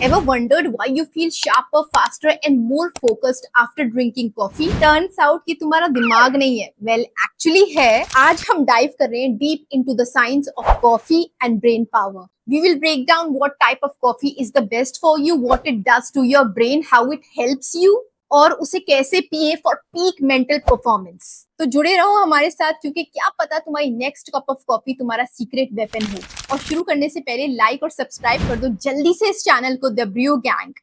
Ever wondered why you feel sharper, faster and more focused after drinking coffee? Turns out कि तुम्हारा दिमाग नहीं है. Well, actually है. आज हम dive कर रहे हैं deep into the science of coffee and brain power. We will break down what type of coffee is the best for you, what it does to your brain, how it helps you, और उसे कैसे पिए for peak mental performance. तो जुड़े रहो हमारे साथ क्योंकि क्या पता तुम्हारी नेक्स्ट कप ऑफ कॉफी तुम्हारा सीक्रेट वेपन हो. और शुरू करने से पहले लाइक और सब्सक्राइब कर दो जल्दी से इस चैनल को, the brew gang.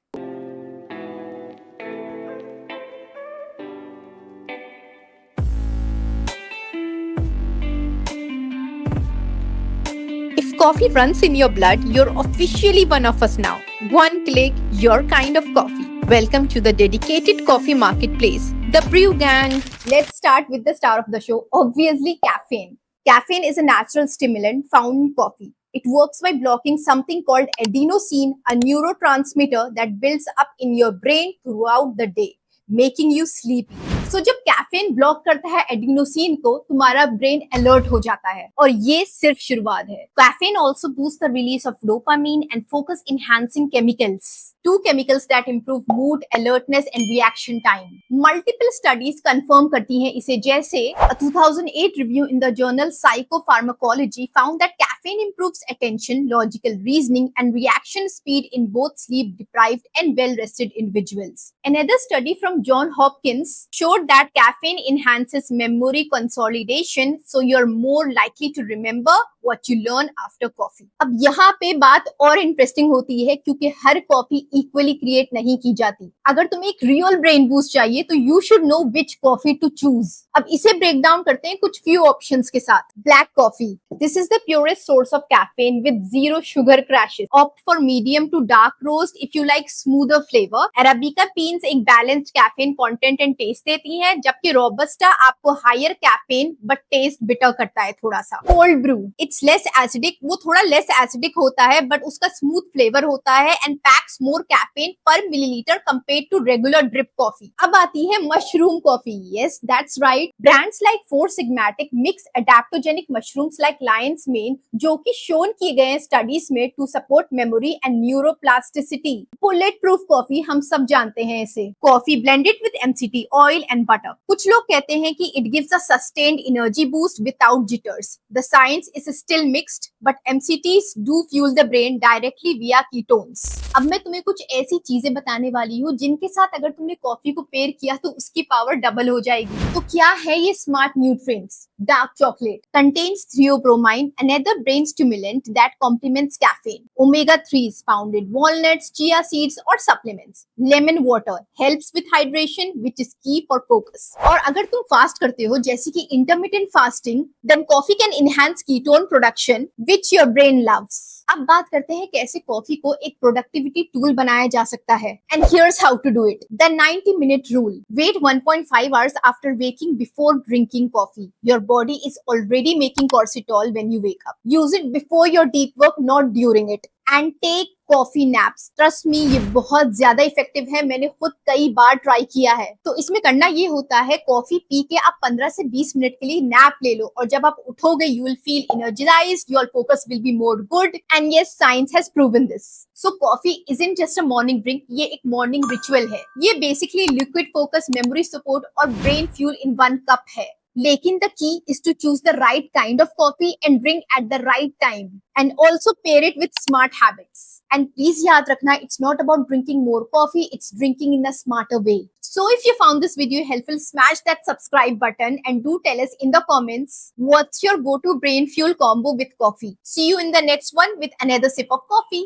If coffee runs in your blood, you're officially one of us now. One click, your kind of coffee. Welcome to the dedicated coffee marketplace, the Brew Gang. Let's start with the star of the show, obviously caffeine. Caffeine is a natural stimulant found in coffee. It works by blocking something called adenosine, a neurotransmitter that builds up in your brain throughout the day, making you sleepy. So जब caffeine block करता है adenosine को, तुम्हारा brain alert हो जाता है और ये सिर्फ शुरुआत है. Caffeine also boosts the release of dopamine and focus enhancing chemicals, two chemicals that improve mood, alertness and reaction time. Multiple studies confirm करती हैं इसे, जैसे a 2008 review in the journal Psychopharmacology found that caffeine improves attention, logical reasoning and reaction speed in both sleep deprived and well rested individuals. Another study from Johns Hopkins showed that caffeine enhances memory consolidation, so you're more likely to remember what you learn after coffee. अब यहाँ पे बात और interesting होती है क्योंकि हर coffee equally create नहीं की जाती. अगर तुम्हें एक रियल ब्रेन बूस्ट चाहिए तो you should know which coffee to choose. अब इसे ब्रेक डाउन करते हैं कुछ फ्यू ऑप्शंस के साथ. Black coffee, this is the purest source of caffeine with zero sugar crashes. Opt for medium to dark roast if you like smoother flavour. Arabica beans एक balanced caffeine content and taste देती है, जबकि robusta आपको higher caffeine but taste bitter करता है थोड़ा सा. Cold brew, it's less acidic, वो थोड़ा लेस एसिडिक होता है बट उसका स्मूथ फ्लेवर होता है and packs more caffeine per millilitre compare to regular drip coffee. अब आती है mushroom coffee. Yes that's right, brands like Four Sigmatic mix adaptogenic mushrooms like lion's mane, जो कि शोन किए गए हैं स्टडीज में to support memory and neuroplasticity. Bulletproof coffee, हम सब जानते हैं इसे. Coffee blended with MCT oil and butter. कुछ लोग कहते हैं कि it gives a sustained energy boost without jitters. The science is still mixed but MCTs do fuel the brain directly via ketones. अब मैं तुम्हें कुछ ऐसी चीजें बताने वाली हूँ जिनके साथ अगर तुमने कॉफी को पेयर किया तो उसकी पावर डबल हो जाएगी. तो क्या है ये smart nutrients? Dark chocolate contains theobromine, another brain stimulant that complements caffeine. Omega-3s found in walnuts, chia seeds or supplements. Lemon water helps with hydration, which is key for focus. और अगर तुम fast करते हो जैसे कि intermittent fasting, then coffee can enhance ketone production, which your brain loves. अब बात करते हैं कैसे कॉफी को एक प्रोडक्टिविटी टूल बनाया जा सकता है. And here's how to do it. The 90-minute rule. Wait 1.5 hours after waking before drinking coffee. Your body is already making cortisol when you wake up. Use it before your deep work, not during it. And take coffee naps. Trust me, ये बहुत ज्यादा effective है. मैंने खुद कई बार try किया है. तो इसमें करना ये होता है, कॉफी पी के आप 15 से 20 मिनट के लिए नैप ले लो और जब आप उठोगे you will feel energised, your focus will be more good and yes, science has proven this. So coffee isn't just a morning drink, ये एक मॉर्निंग रिचुअल है. ये basically liquid focus, memory support और brain fuel in one cup है. लेकिन the key is to choose the right kind of coffee and drink at the right time, and also pair it with smart habits. And please याद रखना, it's not about drinking more coffee, it's drinking in a smarter way. So if you found this video helpful, smash that subscribe button and do tell us in the comments what's your go-to brain fuel combo with coffee. See you in the next one with another sip of coffee.